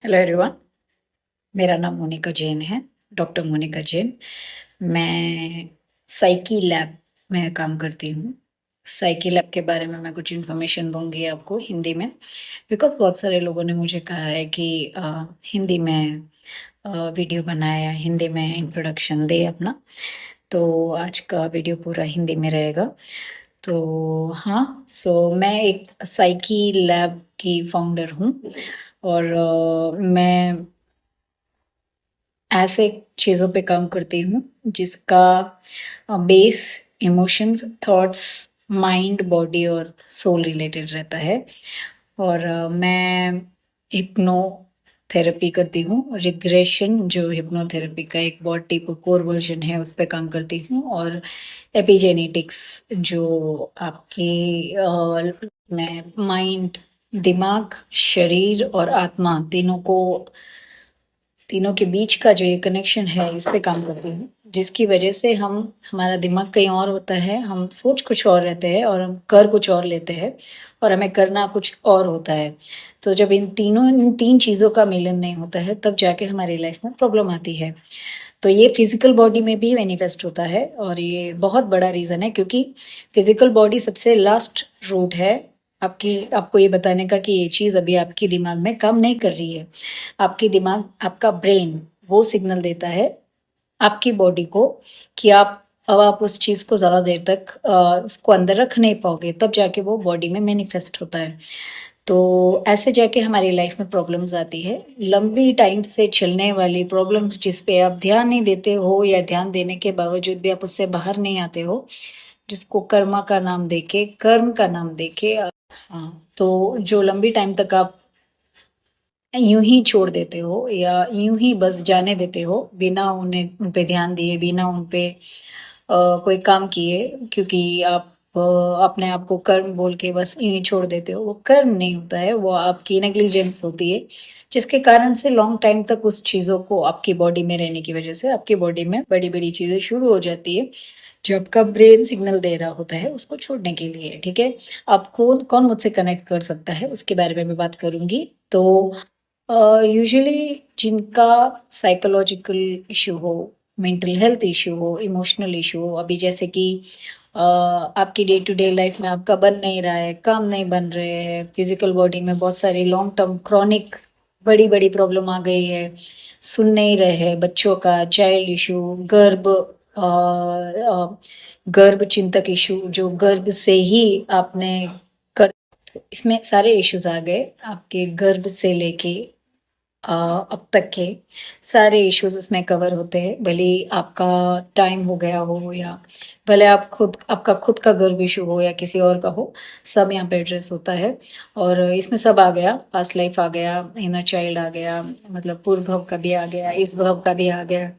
Hello everyone, मेरा नाम मोनिका जैन है, डॉक्टर मोनिका जैन। मैं साइकी लैब में काम करती हूँ। साइकी लैब के बारे में मैं कुछ इन्फॉर्मेशन दूँगी आपको हिंदी में, बिकॉज़ बहुत सारे लोगों ने मुझे कहा है कि हिंदी में वीडियो बनाए या हिंदी में इंट्रोडक्शन दे अपना। तो आज का वीडियो पूरा हिंदी में रहेगा। तो हाँ, मैं एक साइकी लैब की फाउंडर हूँ और मैं ऐसे चीज़ों पे काम करती हूँ जिसका base emotions, thoughts, mind, body और सोल रिलेटेड रहता है। और मैं हिप्नो थेरेपी करती हूँ। रिग्रेशन जो हिप्नोथेरेपी का एक बहुत डीप कोर वर्जन है, उस पे काम करती हूँ। और एपिजेनेटिक्स जो आपकी मैं माइंड, दिमाग, शरीर और आत्मा तीनों के बीच का जो ये कनेक्शन है, इस पे काम करती हूँ, जिसकी वजह से हमारा दिमाग कहीं और होता है, हम सोच कुछ और रहते हैं और हम कर कुछ और लेते हैं और हमें करना कुछ और होता है। तो जब इन तीन चीज़ों का मिलन नहीं होता है, तब जाके हमारी लाइफ में प्रॉब्लम आती है। तो ये फिजिकल बॉडी में भी मैनिफेस्ट होता है और ये बहुत बड़ा रीज़न है, क्योंकि फिजिकल बॉडी सबसे लास्ट रूट है आपको ये बताने का कि ये चीज़ अभी आपकी दिमाग में काम नहीं कर रही है। आपकी दिमाग, आपका ब्रेन वो सिग्नल देता है आपकी बॉडी को कि अब आप उस चीज़ को ज़्यादा देर तक उसको अंदर रख नहीं पाओगे, तब जाके वो बॉडी में मैनिफेस्ट होता है। तो ऐसे जाके हमारी लाइफ में प्रॉब्लम्स आती है, लंबी टाइम से चलने वाली प्रॉब्लम्स, जिस पे आप ध्यान नहीं देते हो या ध्यान देने के बावजूद भी आप उससे बाहर नहीं आते हो, जिसको कर्मा का नाम देके, कर्म का नाम देके हाँ, तो जो लंबी टाइम तक आप यूं ही छोड़ देते हो या यूं ही बस जाने देते हो, बिना उन्हें उन पे ध्यान दिए, बिना उन पे कोई काम किए, क्योंकि आप अपने आप को कर्म बोल के बस यूं ही छोड़ देते हो। वो कर्म नहीं होता है, वो आपकी नेग्लिजेंस होती है, जिसके कारण से लॉन्ग टाइम तक उस चीज़ों को आपकी बॉडी में रहने की वजह से आपकी बॉडी में बड़ी बड़ी चीज़ें शुरू हो जाती है, जो आपका ब्रेन सिग्नल दे रहा होता है उसको छोड़ने के लिए। ठीक है, आप कौन कौन मुझसे कनेक्ट कर सकता है उसके बारे में मैं बात करूंगी। तो यूजुअली जिनका साइकोलॉजिकल इशू हो, मेंटल हेल्थ इशू हो, इमोशनल इशू हो, अभी जैसे कि आपकी डे टू डे लाइफ में आपका बन नहीं रहा है, काम नहीं बन रहे हैं, फिजिकल बॉडी में बहुत सारी लॉन्ग टर्म क्रॉनिक बड़ी बड़ी प्रॉब्लम आ गई है, सुन नहीं रहे हैं, बच्चों का चाइल्ड इशू, गर्भ चिंतक इशू, जो गर्भ से ही आपने कर, इसमें सारे इश्यूज आ गए, आपके गर्भ से लेके अब तक के सारे इश्यूज इसमें कवर होते हैं। भले ही आपका टाइम हो गया हो या भले आपका खुद का गर्भ इशू हो या किसी और का हो, सब यहाँ पे एड्रेस होता है। और इसमें सब आ गया, पास्ट लाइफ आ गया, इनर चाइल्ड आ गया, मतलब पूर्व भव का भी आ गया, इस भव का भी आ गया,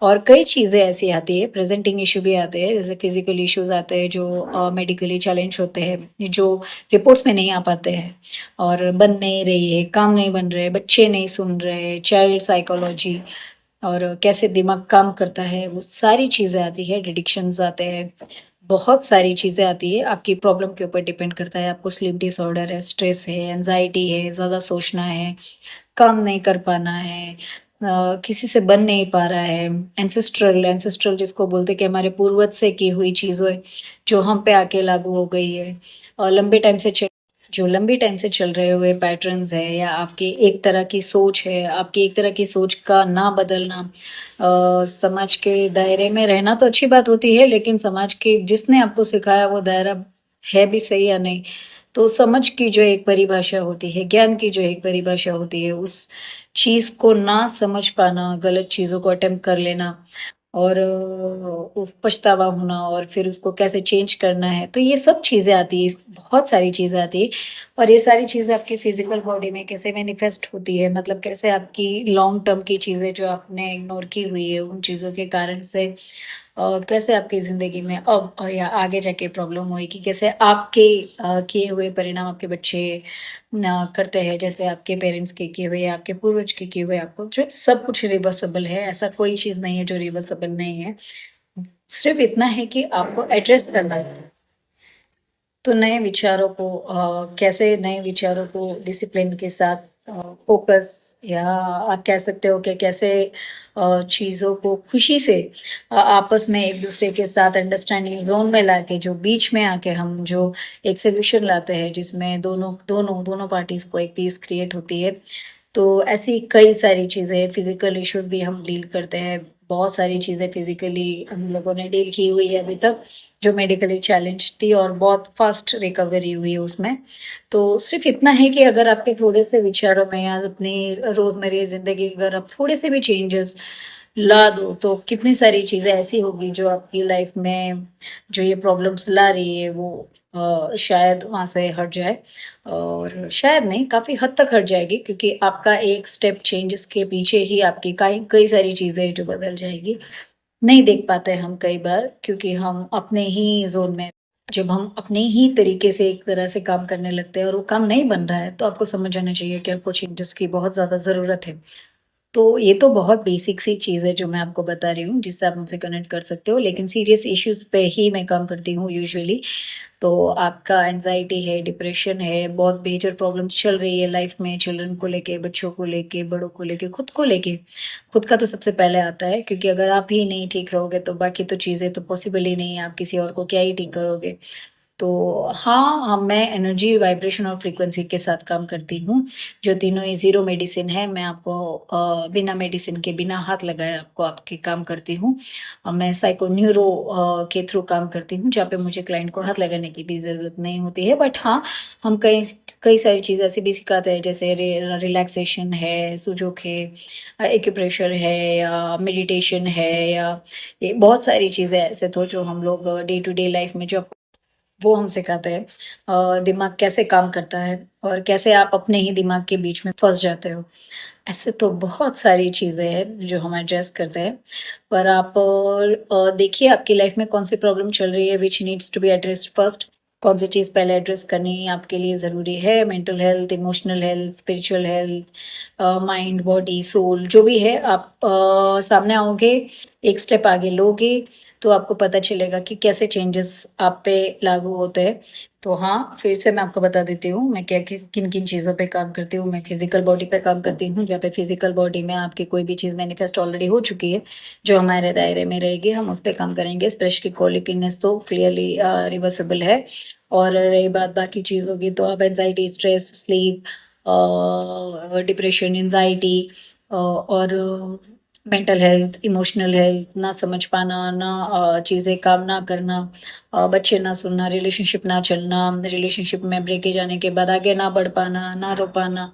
और कई चीज़ें ऐसी आती है, प्रेजेंटिंग इशू भी आते हैं, जैसे फिजिकल इश्यूज आते हैं जो मेडिकली चैलेंज होते हैं, जो रिपोर्ट्स में नहीं आ पाते हैं, और बन नहीं रही है, काम नहीं बन रहे, बच्चे नहीं सुन रहे, चाइल्ड साइकोलॉजी और कैसे दिमाग काम करता है, वो सारी चीज़ें आती है, डिडिक्शंस आते हैं, बहुत सारी चीज़ें आती है। आपकी प्रॉब्लम के ऊपर डिपेंड करता है, आपको स्लीप डिसऑर्डर है, स्ट्रेस है, एंजाइटी है, ज़्यादा सोचना है, काम नहीं कर पाना है, किसी से बन नहीं पा रहा है, एंसेस्ट्रल जिसको बोलते हैं कि हमारे पूर्वज से की हुई चीज़ें जो हम पे आके लागू हो गई है, और लंबी टाइम से चल रहे हुए पैटर्न्स है, या आपकी एक तरह की सोच है, आपकी एक तरह की सोच का ना बदलना, समाज के दायरे में रहना तो अच्छी बात होती है, लेकिन समाज के जिसने आपको सिखाया वो दायरा है भी सही या नहीं, तो समझ की जो एक परिभाषा होती है, ज्ञान की जो एक परिभाषा होती है, उस चीज़ को ना समझ पाना, गलत चीज़ों को अटेम्प्ट कर लेना, और पछतावा होना, और फिर उसको कैसे चेंज करना है, तो ये सब चीज़ें आती है, बहुत सारी चीज़ें आती है। और ये सारी चीज़ें आपकी फिजिकल बॉडी में कैसे मैनिफेस्ट होती है, मतलब कैसे आपकी लॉन्ग टर्म की चीज़ें जो आपने इग्नोर की हुई है, उन चीज़ों के कारण से कैसे आपकी ज़िंदगी में अब या आगे जाके प्रॉब्लम होएगी, कैसे आपके किए हुए परिणाम आपके बच्चे करते हैं, जैसे आपके पेरेंट्स के किए हुए या आपके पूर्वज के किए हुए, आपको जो सब कुछ रिवर्सिबल है, ऐसा कोई चीज़ नहीं है जो रिवर्सिबल नहीं है। सिर्फ़ इतना है कि आपको एड्रेस करना है। तो नए विचारों को कैसे नए विचारों को डिसिप्लिन के साथ फोकस, या आप कह सकते हो कि कैसे चीज़ों को खुशी से आपस में एक दूसरे के साथ अंडरस्टैंडिंग जोन में लाके जो बीच में आके हम जो एक सोल्यूशन लाते हैं जिसमें दोनों दोनों दोनों पार्टीज को एक पीस क्रिएट होती है। तो ऐसी कई सारी चीज़ें, फिजिकल इश्यूज भी हम डील करते हैं। बहुत सारी चीज़ें फिजिकली हम लोगों ने डील की हुई है अभी तक, जो मेडिकली चैलेंज थी, और बहुत फास्ट रिकवरी हुई है उसमें। तो सिर्फ इतना है कि अगर आपके थोड़े से विचारों में या अपनी रोजमर्रा जिंदगी में अगर आप थोड़े से भी चेंजेस ला दो, तो कितनी सारी चीजें ऐसी होगी जो आपकी लाइफ में जो ये प्रॉब्लम्स ला रही है वो शायद वहां से हट जाए। और शायद नहीं, काफी हद तक हट जाएगी, क्योंकि आपका एक स्टेप चेंजेस के पीछे ही आपकी कई कई सारी चीजें जो बदल जाएगी। नहीं देख पाते हम कई बार, क्योंकि हम अपने ही जोन में, जब हम अपने ही तरीके से एक तरह से काम करने लगते हैं और वो काम नहीं बन रहा है, तो आपको समझ आना चाहिए कि आपको चेंजेस की बहुत ज़्यादा ज़रूरत है। तो ये तो बहुत बेसिक सी चीज़ है जो मैं आपको बता रही हूँ, जिससे आप मुझसे कनेक्ट कर सकते हो, लेकिन सीरियस इश्यूज़ पे ही मैं काम करती हूँ यूजुअली। तो आपका एंजाइटी है, डिप्रेशन है, बहुत मेजर प्रॉब्लम्स चल रही है लाइफ में, चिल्ड्रन को लेके, बच्चों को लेके, बड़ों को लेके, खुद को लेके। खुद का तो सबसे पहले आता है, क्योंकि अगर आप ही नहीं ठीक रहोगे तो बाकी तो चीज़ें तो पॉसिबल ही नहीं है, आप किसी और को क्या ही ठीक करोगे। तो हाँ, मैं एनर्जी, वाइब्रेशन और फ्रीक्वेंसी के साथ काम करती हूँ, जो तीनों ही ज़ीरो मेडिसिन है। मैं आपको बिना मेडिसिन के, बिना हाथ लगाए आपको आपके काम करती हूँ। मैं साइको न्यूरो के थ्रू काम करती हूँ, जहाँ पे मुझे क्लाइंट को हाथ लगाने की भी ज़रूरत नहीं होती है। बट हाँ, हम कई कई सारी चीज़ें ऐसी भी सिखाते हैं, जैसे रिलैक्सेशन है, सुजोक है, एक्यूप्रेशर है, या मेडिटेशन है, या ये बहुत सारी चीज़ें ऐसे तो जो हम लोग डे टू डे लाइफ में जो वो हम सिखाते हैं। दिमाग कैसे काम करता है और कैसे आप अपने ही दिमाग के बीच में फँस जाते हो। ऐसे तो बहुत सारी चीज़ें हैं जो हम एड्रेस करते हैं। पर आप देखिए आपकी लाइफ में कौन-सी प्रॉब्लम चल रही है which needs to be addressed first. कौन-सी चीज़ पहले एड्रेस करनी आपके लिए ज़रूरी है। Mental health, emotional health, spiritual health, mind, body, soul, जो भी है आप सामने आओगे, एक स्टेप आगे लोगे, तो आपको पता चलेगा कि कैसे चेंजेस आप पे लागू होते हैं। तो हाँ, फिर से मैं आपको बता देती हूँ, मैं क्या किन-किन चीज़ों पे काम करती हूँ। मैं फिज़िकल बॉडी पे काम करती हूँ, जहाँ पे फिज़िकल बॉडी में आपकी कोई भी चीज़ मैनिफेस्ट ऑलरेडी हो चुकी है, जो हमारे दायरे में रहेगी, हम उस पे काम करेंगे। स्पेशली कोलिक इलनेस तो क्लियरली रिवर्सिबल है। और रही बात बाकी चीज़ों की, तो आप anxiety, stress, sleep, depression, anxiety, और मेंटल हेल्थ, इमोशनल हेल्थ, ना समझ पाना, ना चीज़ें काम ना करना, बच्चे ना सुनना, रिलेशनशिप ना चलना, रिलेशनशिप में ब्रेकेज आने के बाद आगे ना बढ़ पाना, ना रो पाना,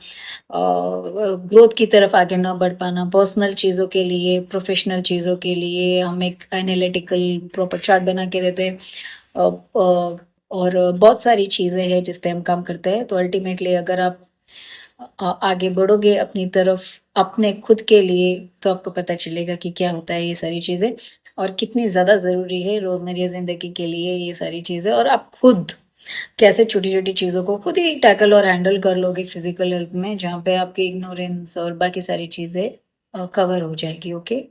ग्रोथ की तरफ आगे ना बढ़ पाना, पर्सनल चीज़ों के लिए, प्रोफेशनल चीज़ों के लिए हम एक एनालिटिकल प्रॉपर चार्ट बना के देते हैं। और बहुत सारी चीज़ें हैं जिस पे हम काम करते हैं। तो अल्टीमेटली अगर आप आगे बढ़ोगे अपनी तरफ, अपने खुद के लिए, तो आपको पता चलेगा कि क्या होता है ये सारी चीज़ें, और कितनी ज़्यादा ज़रूरी है रोज़मर्रा ज़िंदगी के लिए ये सारी चीज़ें। और आप खुद कैसे छोटी-छोटी चीज़ों को खुद ही टैकल और हैंडल कर लोगे फिज़िकल हेल्थ में, जहाँ पे आपकी इग्नोरेंस और बाकी सारी चीज़ें कवर हो जाएगी, ओके?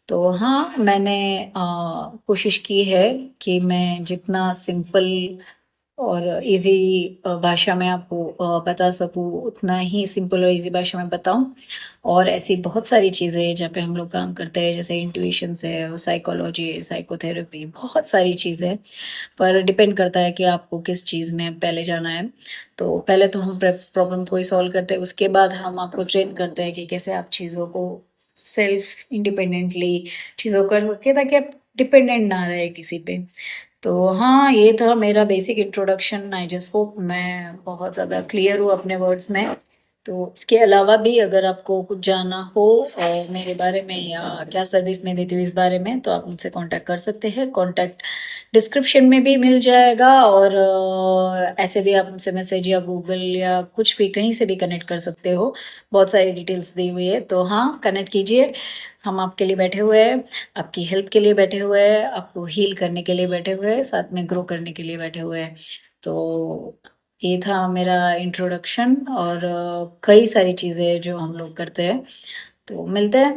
तो हाँ, मैंने कोशिश की है कि मैं जितना सिंपल और ईज़ी भाषा में आपको बता सकूँ, उतना ही सिंपल और ईज़ी भाषा में बताऊँ। और ऐसी बहुत सारी चीज़ें हैं जहाँ पे हम लोग काम करते हैं, जैसे इंट्यूशंस है, साइकोलॉजी है, साइकोथेरेपी, बहुत सारी चीज़ें हैं। पर डिपेंड करता है कि आपको किस चीज़ में पहले जाना है। तो पहले तो हम प्रॉब्लम को ही सॉल्व करते हैं, उसके बाद हम आपको ट्रेन करते हैं कि कैसे आप चीज़ों को सेल्फ इंडिपेंडेंटली चीज़ों कर सकें, ताकि आप डिपेंडेंट ना रहे किसी पे। तो हाँ, ये था मेरा basic introduction. I just hope मैं बहुत ज़्यादा क्लियर हूँ अपने वर्ड्स में। तो इसके अलावा भी अगर आपको कुछ जानना हो मेरे बारे में, या क्या सर्विस मैं देती हूँ इस बारे में, तो आप मुझसे कॉन्टैक्ट कर सकते हैं। कॉन्टैक्ट डिस्क्रिप्शन में भी मिल जाएगा, और ऐसे भी आप मुझसे मैसेज या गूगल या कुछ भी कहीं से भी कनेक्ट कर सकते हो। बहुत सारी डिटेल्स दी हुई है, तो हाँ, कनेक्ट कीजिए। हम आपके लिए बैठे हुए हैं, आपकी हेल्प के लिए बैठे हुए हैं, आपको हील करने के लिए बैठे हुए हैं, साथ में ग्रो करने के लिए बैठे हुए हैं। तो ये था मेरा इंट्रोडक्शन, और कई सारी चीज़ें जो हम लोग करते हैं। तो मिलते हैं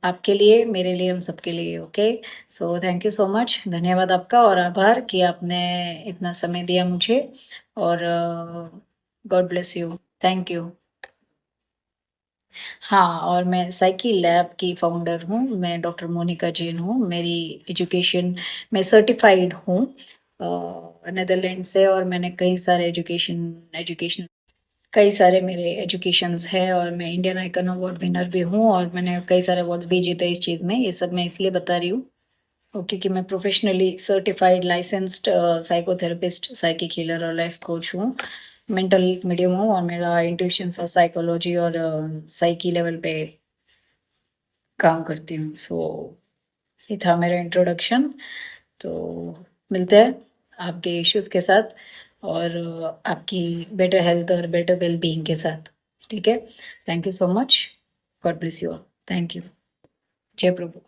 आपके लिए, मेरे लिए, हम सबके लिए, okay? So thank you so much. धन्यवाद आपका और आभार कि आपने इतना समय दिया मुझे, और God bless you. Thank you. हाँ, और मैं साइकी लैब की फाउंडर हूँ। मैं डॉक्टर मोनिका जैन हूँ। मेरी एजुकेशन, मैं सर्टिफाइड हूँ नीदरलैंड से, और मैंने कई सारे मेरे एजुकेशंस है, और मैं इंडियन आइकन अवार्ड विनर भी हूँ, और मैंने कई सारे अवार्ड्स भी जीते इस चीज़ में। ये सब मैं इसलिए बता रही हूँ क्योंकि मैं professionally certified licensed psychotherapist, psychic healer और लाइफ कोच हूँ। मेंटल मीडियम हूँ, और मेरा इंट्यूशंस और साइकोलॉजी और साइकी लेवल पे काम करती हूँ। सो ये था मेरा इंट्रोडक्शन। तो मिलते हैं आपके इश्यूज़ के साथ, और आपकी बेटर हेल्थ और बेटर वेल बीइंग के साथ। ठीक है? Thank you so much. God bless you all. Thank you. जय प्रभु।